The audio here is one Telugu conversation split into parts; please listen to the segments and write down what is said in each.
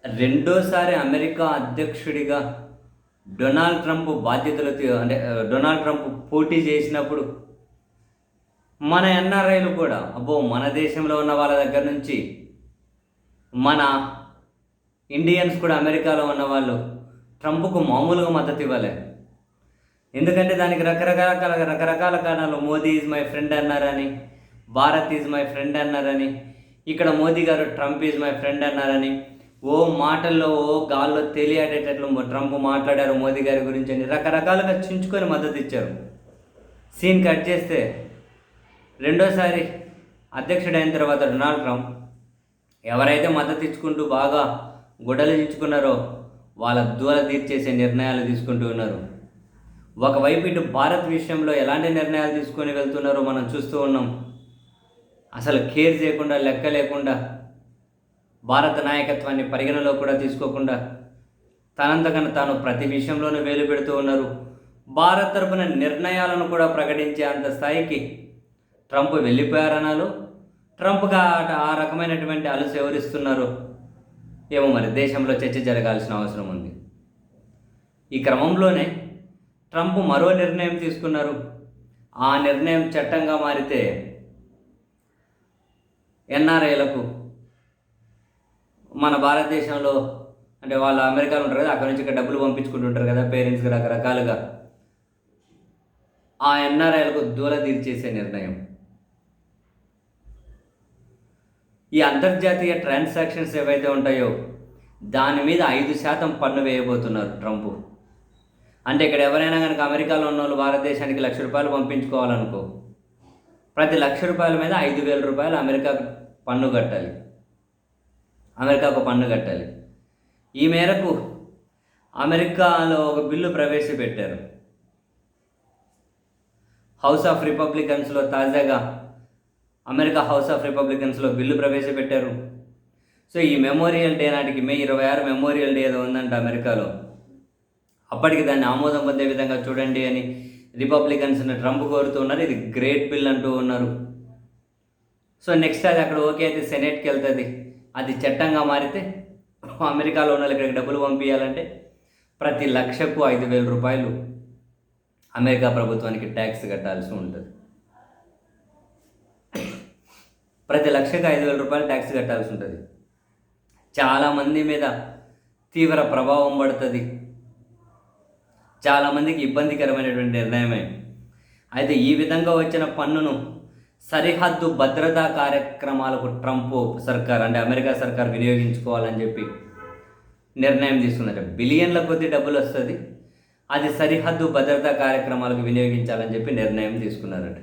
రెండోసారి అమెరికా అధ్యక్షుడిగా డొనాల్డ్ ట్రంప్ డొనాల్డ్ ట్రంప్ పోటీ చేసినప్పుడు మన ఎన్ఆర్ఐలు కూడా అబ్బో మన దేశంలో ఉన్న వాళ్ళ దగ్గర నుంచి మన ఇండియన్స్ కూడా అమెరికాలో ఉన్నవాళ్ళు ట్రంప్కు మామూలుగా మద్దతు ఇవ్వలే. ఎందుకంటే దానికి రకరకాల కారణాలు. మోదీ ఈజ్ మై ఫ్రెండ్ అన్నారని, భారత్ ఈజ్ మై ఫ్రెండ్ అన్నారని, ఇక్కడ మోదీ గారు ట్రంప్ ఈజ్ మై ఫ్రెండ్ అన్నారని, మాటల్లో గాల్లో తేలియాడేటట్లు ట్రంప్ మాట్లాడారు మోదీ గారి గురించి అని రకరకాలుగా చించుకొని మద్దతు ఇచ్చారు. సీన్ కట్ చేస్తే రెండోసారి అధ్యక్షుడైన తర్వాత డొనాల్డ్ ట్రంప్ ఎవరైతే మద్దతు ఇచ్చుకుంటూ బాగా గుడ్డలు చించుకున్నారో వాళ్ళ దూల తీర్చేసే నిర్ణయాలు తీసుకుంటూ ఉన్నారు. ఒకవైపు ఇటు భారత్ విషయంలో ఎలాంటి నిర్ణయాలు తీసుకొని వెళ్తున్నారో మనం చూస్తూ ఉన్నాం. అసలు కేర్ చేయకుండా, లెక్క లేకుండా, భారత నాయకత్వాన్ని పరిగణలో కూడా తీసుకోకుండా తనంతకన్నా తాను ప్రతి విషయంలోనూ వేలు పెడుతూ ఉన్నారు. భారత్ తరపున నిర్ణయాలను కూడా ప్రకటించే అంత స్థాయికి ట్రంప్ వెళ్ళిపోయారనాలు. ట్రంప్గా ఆ రకమైనటువంటి అలుసు ఎవరిస్తున్నారు ఏమో, మరి దేశంలో చర్చ జరగాల్సిన అవసరం ఉంది. ఈ క్రమంలోనే ట్రంప్ మరో నిర్ణయం తీసుకున్నారు. ఆ నిర్ణయం చట్టంగా మారితే ఎన్ఆర్ఐలకు మన భారతదేశంలో అంటే వాళ్ళు అమెరికాలో ఉంటారు కదా, అక్కడ నుంచి ఇక్కడ డబ్బులు పంపించుకుంటుంటారు కదా పేరెంట్స్కి రకరకాలుగా, ఆ ఎన్ఆర్ఐలకు దూల తీర్చేసే నిర్ణయం. ఈ అంతర్జాతీయ ట్రాన్సాక్షన్స్ ఏవైతే ఉంటాయో దాని మీద 5% పన్ను వేయబోతున్నారు ట్రంప్. అంటే ఇక్కడ ఎవరైనా కనుక అమెరికాలో ఉన్న వాళ్ళు భారతదేశానికి ₹1,00,000 పంపించుకోవాలనుకో, ప్రతి ₹1,00,000 మీద ₹5,000 అమెరికాకు పన్ను కట్టాలి. అమెరికాకు పన్ను కట్టాలి. ఈ మేరకు అమెరికాలో ఒక బిల్లు ప్రవేశపెట్టారు. హౌస్ ఆఫ్ రిపబ్లికన్స్లో తాజాగా అమెరికా హౌస్ ఆఫ్ రిపబ్లికన్స్లో బిల్లు ప్రవేశపెట్టారు. సో ఈ మెమోరియల్ డే నాటికి మే 26 మెమోరియల్ డే ఏదో ఉందంట అమెరికాలో, అప్పటికి దాన్ని ఆమోదం పొందే విధంగా చూడండి అని రిపబ్లికన్స్ని ట్రంప్ కోరుతూ ఉన్నారు. ఇది గ్రేట్ బిల్ అంటూ ఉన్నారు. సో నెక్స్ట్ అది అక్కడ ఓకే అయితే సెనేట్కి వెళ్తుంది. అది చట్టంగా మారితే అమెరికాలో ఉన్న వాళ్ళకి ఇక్కడికి డబ్బులు పంపించాలంటే ప్రతి లక్షకు ₹5,000 అమెరికా ప్రభుత్వానికి ట్యాక్స్ కట్టాల్సి ఉంటుంది. ప్రతి లక్షకు ₹5,000 ట్యాక్స్ కట్టాల్సి ఉంటుంది. చాలామంది మీద తీవ్ర ప్రభావం పడుతుంది. చాలామందికి ఇబ్బందికరమైనటువంటి నిర్ణయమే. అయితే ఈ విధంగా వచ్చిన పన్నును సరిహద్దు భద్రతా కార్యక్రమాలకు ట్రంప్ సర్కార్ అంటే అమెరికా సర్కార్ వినియోగించుకోవాలని చెప్పి నిర్ణయం తీసుకుందట. బిలియన్ల కొద్ది డబ్బులు వస్తుంది, అది సరిహద్దు భద్రతా కార్యక్రమాలకు వినియోగించాలని చెప్పి నిర్ణయం తీసుకున్నారట.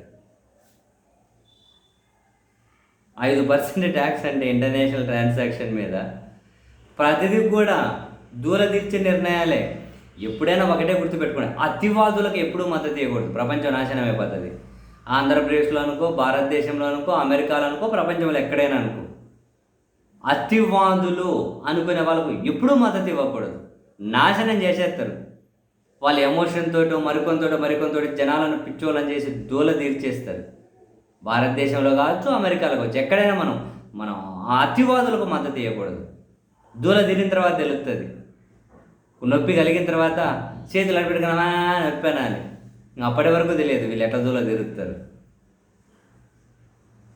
5% ట్యాక్స్ అంటే ఇంటర్నేషనల్ ట్రాన్సాక్షన్ మీద ప్రతిదీ కూడా దూరదీర్చే నిర్ణయాలే. ఎప్పుడైనా ఒకటే గుర్తుపెట్టుకోండి, అతివాదులకు ఎప్పుడూ మద్దతు ఇవ్వకూడదు. ప్రపంచం నాశనం అయిపోతుంది. ఆంధ్రప్రదేశ్లో అనుకో, భారతదేశంలో అనుకో, అమెరికాలో అనుకో, ప్రపంచంలో ఎక్కడైనా అనుకో, అతివాదులు అనుకునే వాళ్ళకు ఎప్పుడూ మద్దతు ఇవ్వకూడదు. నాశనం చేసేస్తారు. వాళ్ళ ఎమోషన్ తోటో మరికొంతోటి జనాలను పిచ్చోళ్ళని చేసి దూల తీర్చేస్తారు. భారతదేశంలో కావచ్చు, అమెరికాలో కావచ్చు, ఎక్కడైనా మనం ఆ అతివాదులకు మద్దతు ఇవ్వకూడదు. దూల తీరిన తర్వాత తెలుస్తుంది. నొప్పి కలిగిన తర్వాత చేతులు అడిపెట్టుకున్నామా నొప్పి అనాలి. అప్పటి వరకు తెలియదు వీళ్ళు ఎట్లా దూల తీరుస్తారు.